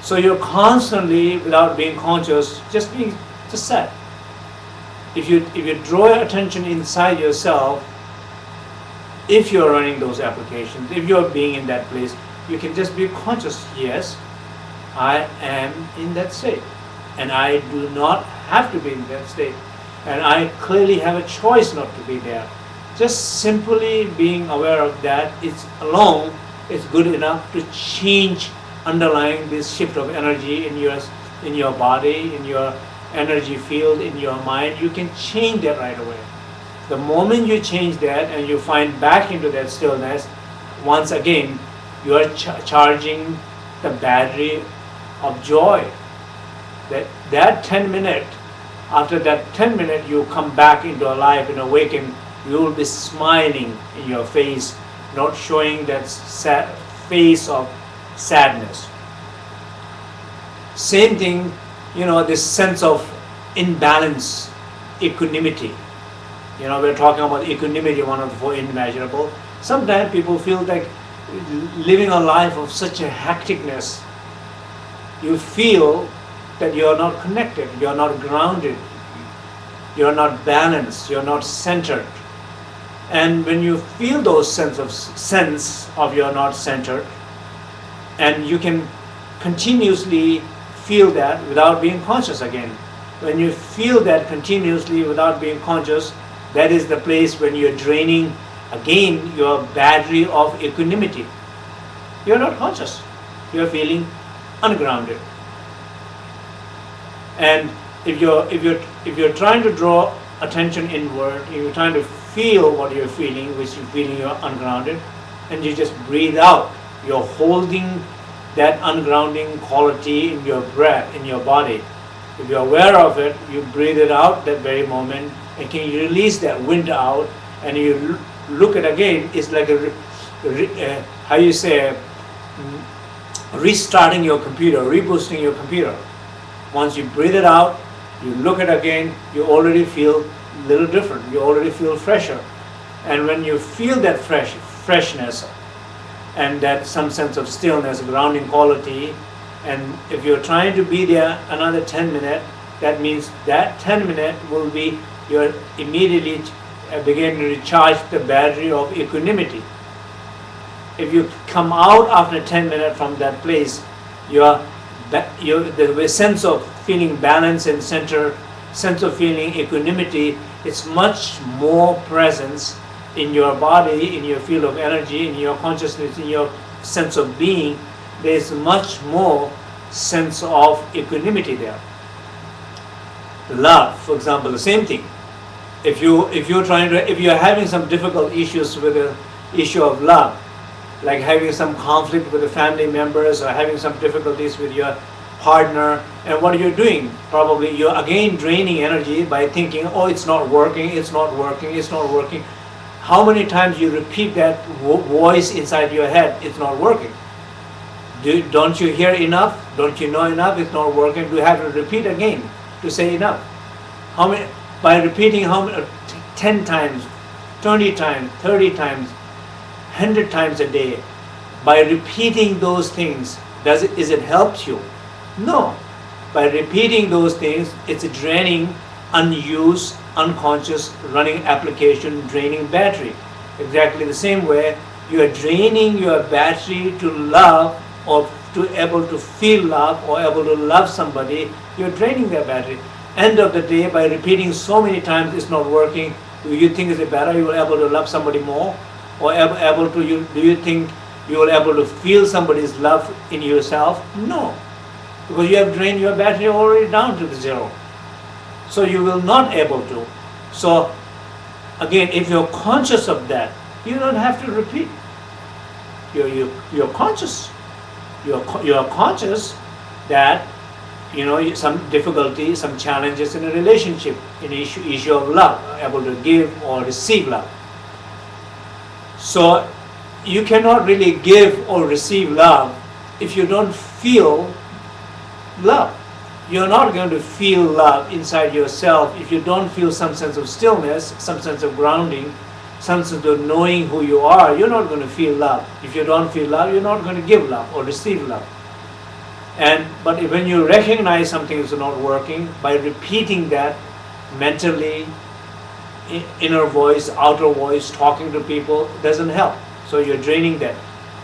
So you're constantly, without being conscious, just sad. If you draw your attention inside yourself, if you're running those applications, if you're being in that place, you can just be conscious. Yes, I am in that state, and I do not have to be in that state, and I clearly have a choice not to be there. Just simply being aware of that, it's alone, it's good enough to change underlying this shift of energy in your body, in your energy field, in your mind. You can change that right away. The moment you change that and you find back into that stillness, once again, you are charging the battery of joy. That 10 minute, after that 10 minute, you come back into alive and awaken, you will be smiling in your face, not showing that sad face of sadness. Same thing, this sense of imbalance, equanimity. We're talking about equanimity, one of the four immeasurable. Sometimes people feel like living a life of such a hecticness, you feel that you're not connected, you're not grounded, you're not balanced, you're not centered. And when you feel those sense of you're not centered, and you can continuously feel that without being conscious again. When you feel that continuously without being conscious, that is the place when you're draining again your battery of equanimity. You're not conscious. You're feeling ungrounded. And if you're trying to draw attention inward, if you're trying to feel what you're feeling, which you're feeling you're ungrounded, and you just breathe out, you're holding that ungrounding quality in your breath, in your body. If you're aware of it, you breathe it out that very moment, and can you release that wind out, and you look at again, it's like restarting your computer, reboosting your computer. Once you breathe it out, you look at it again, you already feel a little different, you already feel fresher. And when you feel that freshness, and that some sense of stillness, grounding quality, and if you're trying to be there another 10 minutes, that means that 10 minutes will be, you're immediately begin to recharge the battery of equanimity. If you come out after 10 minutes from that place, the sense of feeling balance and center, sense of feeling equanimity, it's much more presence in your body, in your field of energy, in your consciousness, in your sense of being. There's much more sense of equanimity there. Love, for example, the same thing. If you're having some difficult issues with the issue of love, like having some conflict with the family members or having some difficulties with your partner, and what you're doing, probably you're again draining energy by thinking, oh, it's not working, it's not working, it's not working. How many times you repeat that voice inside your head, it's not working? Don't you hear enough? Don't you know enough? It's not working. Do you have to repeat again to say enough? By repeating 10 times, 20 times, 30 times, 100 times a day, by repeating those things, is it helps you? No. By repeating those things, it's a draining, unused, unconscious running application, draining battery. Exactly the same way, you are draining your battery to love or to able to feel love or able to love somebody, you're draining their battery. End of the day, by repeating so many times it's not working, do you think is it better you will able to love somebody more? Or do you think you will able to feel somebody's love in yourself? No. Because you have drained your battery already down to the zero. So you will not able to. So again, if you're conscious of that, you don't have to repeat. You're conscious. You're conscious that some difficulty, some challenges in a relationship, in issue of love, able to give or receive love. So you cannot really give or receive love if you don't feel love. You're not going to feel love inside yourself if you don't feel some sense of stillness, some sense of grounding, some sense of knowing who you are. You're not going to feel love. If you don't feel love, you're not going to give love or receive love. But when you recognize something is not working, by repeating that mentally, inner voice, outer voice, talking to people, it doesn't help. So you're draining that.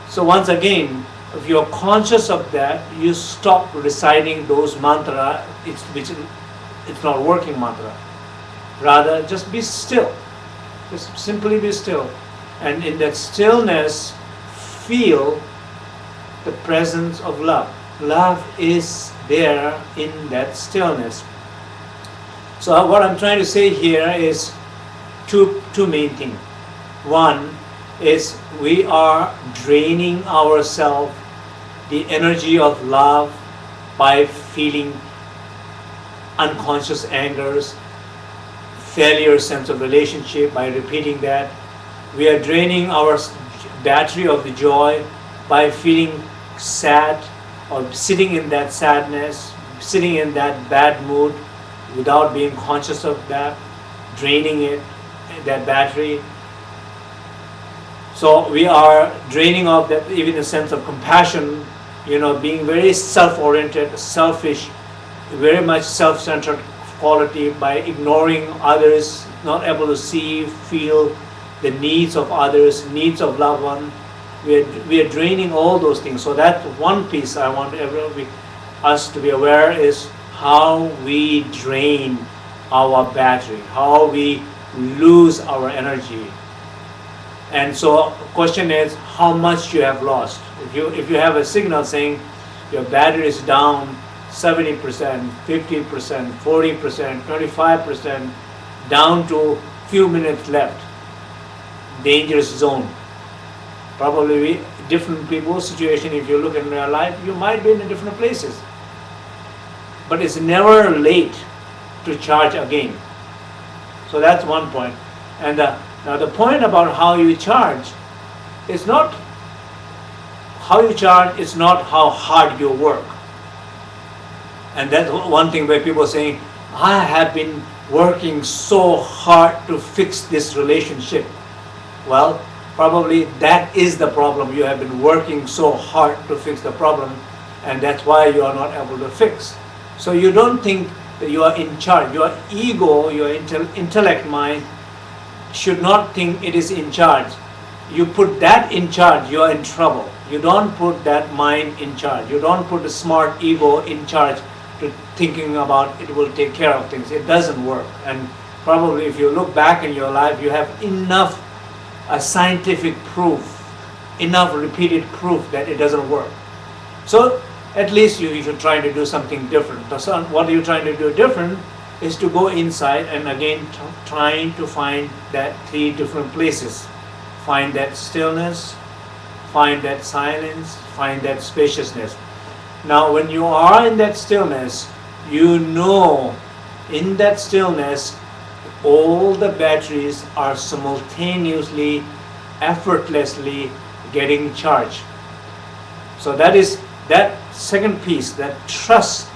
So once again, if you're conscious of that, you stop reciting those mantra, it's not working mantra. Rather, just be still. Just simply be still. And in that stillness, feel the presence of love. Love is there in that stillness. So what I'm trying to say here is two main things. One is we are draining ourselves the energy of love by feeling unconscious angers, failure sense of relationship by repeating that. We are draining our battery of the joy by feeling sad or sitting in that sadness, sitting in that bad mood without being conscious of that, draining it, that battery. So we are draining off that, even a sense of compassion, being very self-oriented, selfish, very much self-centered quality by ignoring others, not able to see, feel the needs of others, needs of loved ones. We are draining all those things. So that's one piece I want us to be aware is how we drain our battery, how we lose our energy. And so question is how much you have lost. If you have a signal saying your battery is down 70%, 50%, 40%, 25%, down to few minutes left, dangerous zone. Probably different people's situation, if you look in their life, you might be in different places. But it's never late to charge again. So that's one point. And now the point about how you charge is not how you charge, it's not how hard you work. And that's one thing where people are saying, I have been working so hard to fix this relationship. Well, probably that is the problem. You have been working so hard to fix the problem, and that's why you are not able to fix. So you don't think that you are in charge. Your ego, your intellect mind should not think it is in charge. You put that in charge, you are in trouble. You don't put that mind in charge. You don't put the smart ego in charge to thinking about it will take care of things. It doesn't work. And probably if you look back in your life, you have enough scientific proof, enough repeated proof that it doesn't work. So at least you should try to do something different. So what you're trying to do different is to go inside and again trying to find that 3 different places. Find that stillness, find that silence, find that spaciousness. Now when you are in that stillness, you know in that stillness all the batteries are simultaneously, effortlessly getting charged. So that is that second piece, that trust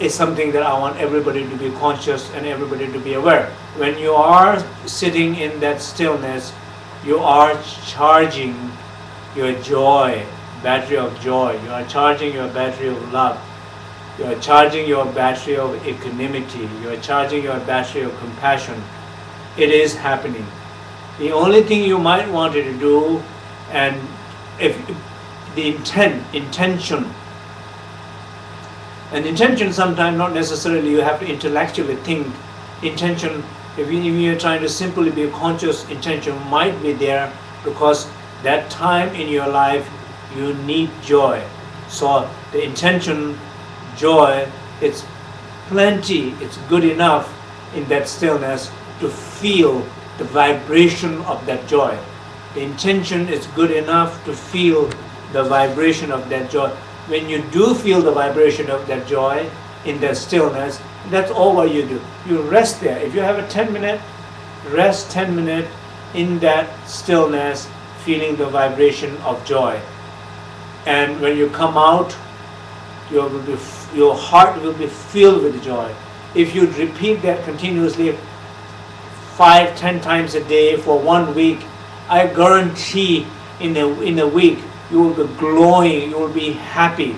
is something that I want everybody to be conscious and everybody to be aware. When you are sitting in that stillness, you are charging your joy, battery of joy. You are charging your battery of love. You are charging your battery of equanimity. You are charging your battery of compassion. It is happening. The only thing you might want to do, and if the intention, and intention sometimes not necessarily you have to intellectually think. Intention, if you're trying to simply be conscious, intention might be there because that time in your life you need joy. So the intention, joy, it's plenty, it's good enough in that stillness to feel the vibration of that joy. The intention is good enough to feel the vibration of that joy. When you do feel the vibration of that joy in that stillness, that's all what you do. You rest there. If you have a 10-minute, rest 10 minutes in that stillness, feeling the vibration of joy. And when you come out, your heart will be filled with joy. If you repeat that continuously 5-10 times a day for 1 week, I guarantee in a week you will be glowing, you will be happy.